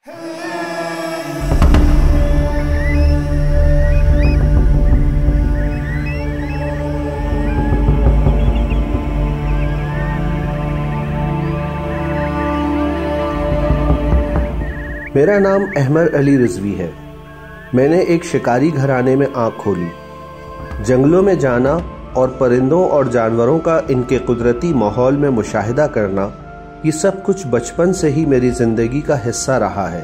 میرا نام احمد علی رضوی ہے۔ میں نے ایک شکاری گھرانے میں آنکھ کھولی۔ جنگلوں میں جانا اور پرندوں اور جانوروں کا ان کے قدرتی ماحول میں مشاہدہ کرنا، یہ سب کچھ بچپن سے ہی میری زندگی کا حصہ رہا ہے۔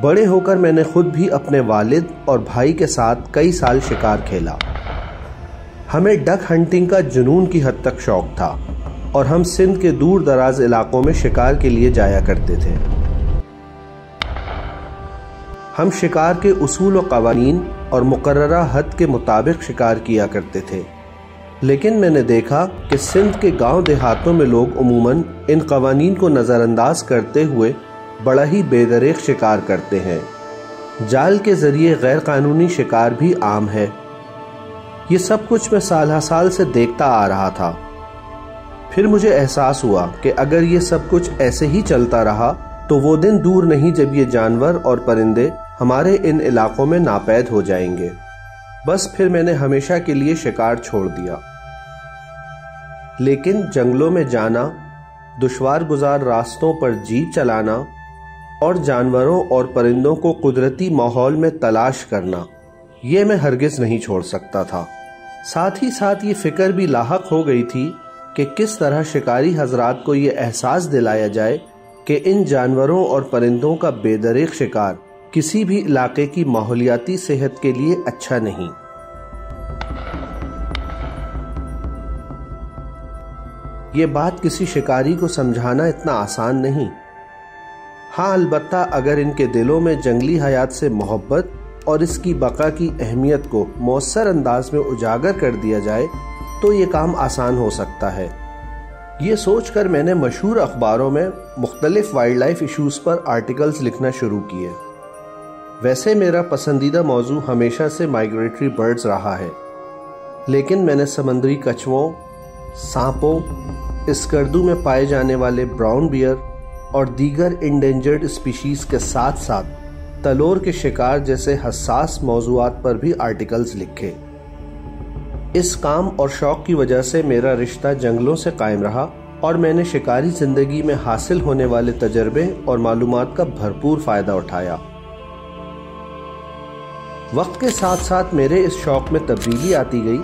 بڑے ہو کر میں نے خود بھی اپنے والد اور بھائی کے ساتھ کئی سال شکار کھیلا۔ ہمیں ڈک ہنٹنگ کا جنون کی حد تک شوق تھا اور ہم سندھ کے دور دراز علاقوں میں شکار کے لیے جایا کرتے تھے۔ ہم شکار کے اصول و قوانین اور مقررہ حد کے مطابق شکار کیا کرتے تھے، لیکن میں نے دیکھا کہ سندھ کے گاؤں دیہاتوں میں لوگ عموماً ان قوانین کو نظر انداز کرتے ہوئے بڑا ہی بے دریغ شکار کرتے ہیں۔ جال کے ذریعے غیر قانونی شکار بھی عام ہے۔ یہ سب کچھ میں سال ہر سال سے دیکھتا آ رہا تھا۔ پھر مجھے احساس ہوا کہ اگر یہ سب کچھ ایسے ہی چلتا رہا تو وہ دن دور نہیں جب یہ جانور اور پرندے ہمارے ان علاقوں میں ناپید ہو جائیں گے۔ بس پھر میں نے ہمیشہ کے لیے شکار چھوڑ دیا۔ لیکن جنگلوں میں جانا، دشوار گزار راستوں پر جیپ چلانا اور جانوروں اور پرندوں کو قدرتی ماحول میں تلاش کرنا، یہ میں ہرگز نہیں چھوڑ سکتا تھا۔ ساتھ ہی ساتھ یہ فکر بھی لاحق ہو گئی تھی کہ کس طرح شکاری حضرات کو یہ احساس دلایا جائے کہ ان جانوروں اور پرندوں کا بے دریغ شکار کسی بھی علاقے کی ماحولیاتی صحت کے لیے اچھا نہیں۔ یہ بات کسی شکاری کو سمجھانا اتنا آسان نہیں۔ ہاں، البتہ اگر ان کے دلوں میں جنگلی حیات سے محبت اور اس کی بقا کی اہمیت کو مؤثر انداز میں اجاگر کر دیا جائے تو یہ کام آسان ہو سکتا ہے۔ یہ سوچ کر میں نے مشہور اخباروں میں مختلف وائلڈ لائف ایشوز پر آرٹیکلز لکھنا شروع کیے۔ ویسے میرا پسندیدہ موضوع ہمیشہ سے مائیگریٹری برڈز رہا ہے، لیکن میں نے سمندری کچھووں، سانپوں، اسکردو میں پائے جانے والے براؤن بیئر اور دیگر انڈینجرڈ اسپیشیز کے ساتھ ساتھ تلور کے شکار جیسے حساس موضوعات پر بھی آرٹیکلز لکھے۔ اس کام اور شوق کی وجہ سے میرا رشتہ جنگلوں سے قائم رہا اور میں نے شکاری زندگی میں حاصل ہونے والے تجربے اور معلومات کا بھرپور فائدہ اٹھایا۔ وقت کے ساتھ ساتھ میرے اس شوق میں تبدیلی آتی گئی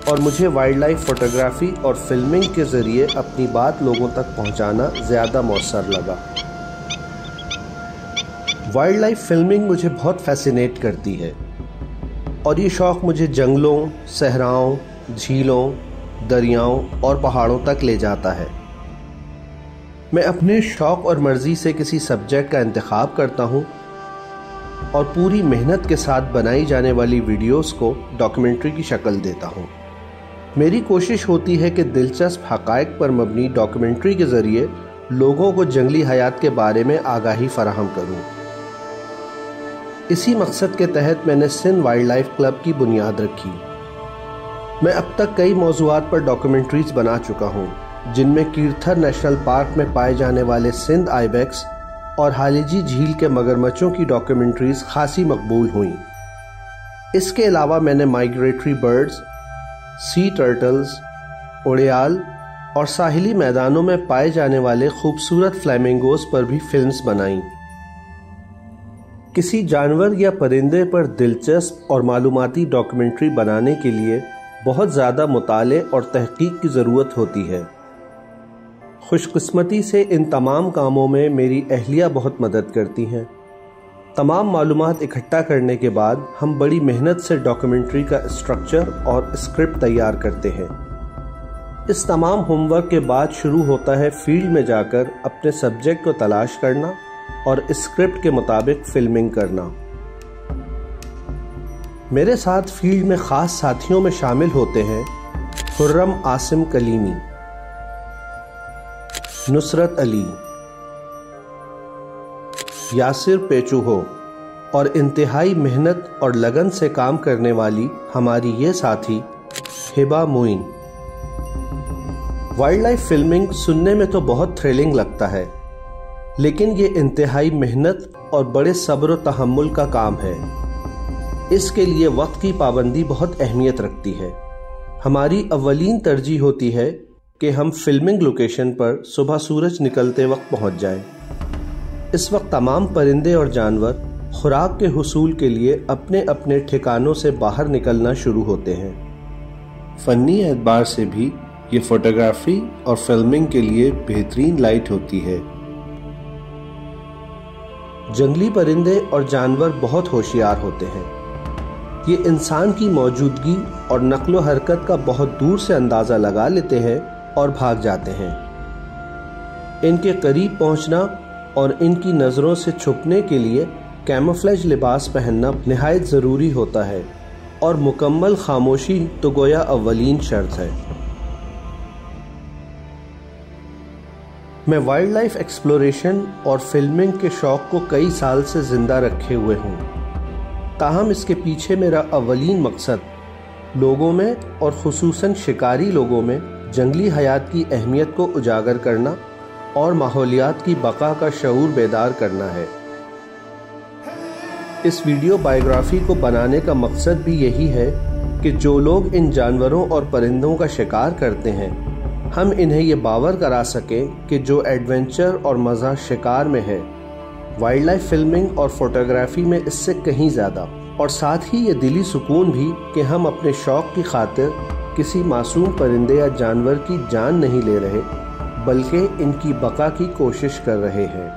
اور مجھے وائلڈ لائف فوٹوگرافی اور فلمنگ کے ذریعے اپنی بات لوگوں تک پہنچانا زیادہ مؤثر لگا۔ وائلڈ لائف فلمنگ مجھے بہت فیسینیٹ کرتی ہے اور یہ شوق مجھے جنگلوں، صحراؤں، جھیلوں، دریاؤں اور پہاڑوں تک لے جاتا ہے۔ میں اپنے شوق اور مرضی سے کسی سبجیکٹ کا انتخاب کرتا ہوں اور پوری محنت کے ساتھ بنائی جانے والی ویڈیوز کو ڈاکیومنٹری کی شکل دیتا ہوں۔ میری کوشش ہوتی ہے کہ دلچسپ حقائق پر مبنی ڈاکیومنٹری کے ذریعے لوگوں کو جنگلی حیات کے بارے میں آگاہی فراہم کروں۔ اسی مقصد کے تحت میں نے سندھ وائلڈ لائف کلب کی بنیاد رکھی۔ میں اب تک کئی موضوعات پر ڈاکیومنٹریز بنا چکا ہوں، جن میں کیرتھر نیشنل پارک میں پائے جانے والے سندھ آئی بیکس اور ہالیجی جھیل کے مگرمچھوں کی ڈاکیومنٹریز خاصی مقبول ہوئیں۔ اس کے علاوہ میں نے مائیگریٹری برڈز، سی ٹرٹلز، اڑیال اور ساحلی میدانوں میں پائے جانے والے خوبصورت فلیمنگوز پر بھی فلمز بنائیں۔ کسی جانور یا پرندے پر دلچسپ اور معلوماتی ڈاکیومنٹری بنانے کے لیے بہت زیادہ مطالعے اور تحقیق کی ضرورت ہوتی ہے۔ خوش قسمتی سے ان تمام کاموں میں میری اہلیہ بہت مدد کرتی ہیں۔ تمام معلومات اکٹھا کرنے کے بعد ہم بڑی محنت سے ڈاکیومنٹری کا اسٹرکچر اور اسکرپٹ تیار کرتے ہیں۔ اس تمام ہوم ورک کے بعد شروع ہوتا ہے فیلڈ میں جا کر اپنے سبجیکٹ کو تلاش کرنا اور اسکرپٹ کے مطابق فلمنگ کرنا۔ میرے ساتھ فیلڈ میں خاص ساتھیوں میں شامل ہوتے ہیں خرم عاصم کلیمی، نصرت علی، یاسر پیچوہو اور انتہائی محنت اور لگن سے کام کرنے والی ہماری یہ ساتھی ہبہ معین۔ وائلڈ لائف فلمنگ سننے میں تو بہت تھرلنگ لگتا ہے، لیکن یہ انتہائی محنت اور بڑے صبر و تحمل کا کام ہے۔ اس کے لیے وقت کی پابندی بہت اہمیت رکھتی ہے۔ ہماری اولین ترجیح ہوتی ہے کہ ہم فلمنگ لوکیشن پر صبح سورج نکلتے وقت پہنچ جائیں۔ اس وقت تمام پرندے اور جانور خوراک کے حصول کے لیے اپنے اپنے ٹھکانوں سے باہر نکلنا شروع ہوتے ہیں۔ فنی اعتبار سے بھی یہ فوٹوگرافی اور فلمنگ کے لیے بہترین لائٹ ہوتی ہے۔ جنگلی پرندے اور جانور بہت ہوشیار ہوتے ہیں۔ یہ انسان کی موجودگی اور نقل و حرکت کا بہت دور سے اندازہ لگا لیتے ہیں اور بھاگ جاتے ہیں۔ ان کے قریب پہنچنا اور ان کی نظروں سے چھپنے کے لیے کیموفلیج لباس پہننا نہایت ضروری ہوتا ہے، اور مکمل خاموشی تو گویا اولین شرط ہے۔ میں وائلڈ لائف ایکسپلوریشن اور فلمنگ کے شوق کو کئی سال سے زندہ رکھے ہوئے ہوں، تاہم اس کے پیچھے میرا اولین مقصد لوگوں میں اور خصوصاً شکاری لوگوں میں جنگلی حیات کی اہمیت کو اجاگر کرنا اور ماحولیات کی بقا کا شعور بیدار کرنا ہے۔ اس ویڈیو بائیوگرافی کو بنانے کا مقصد بھی یہی ہے کہ جو لوگ ان جانوروں اور پرندوں کا شکار کرتے ہیں، ہم انہیں یہ باور کرا سکیں کہ جو ایڈونچر اور مزہ شکار میں ہے، وائلڈ لائف فلمنگ اور فوٹوگرافی میں اس سے کہیں زیادہ، اور ساتھ ہی یہ دلی سکون بھی کہ ہم اپنے شوق کی خاطر کسی معصوم پرندے یا جانور کی جان نہیں لے رہے، بلکہ ان کی بقا کی کوشش کر رہے ہیں۔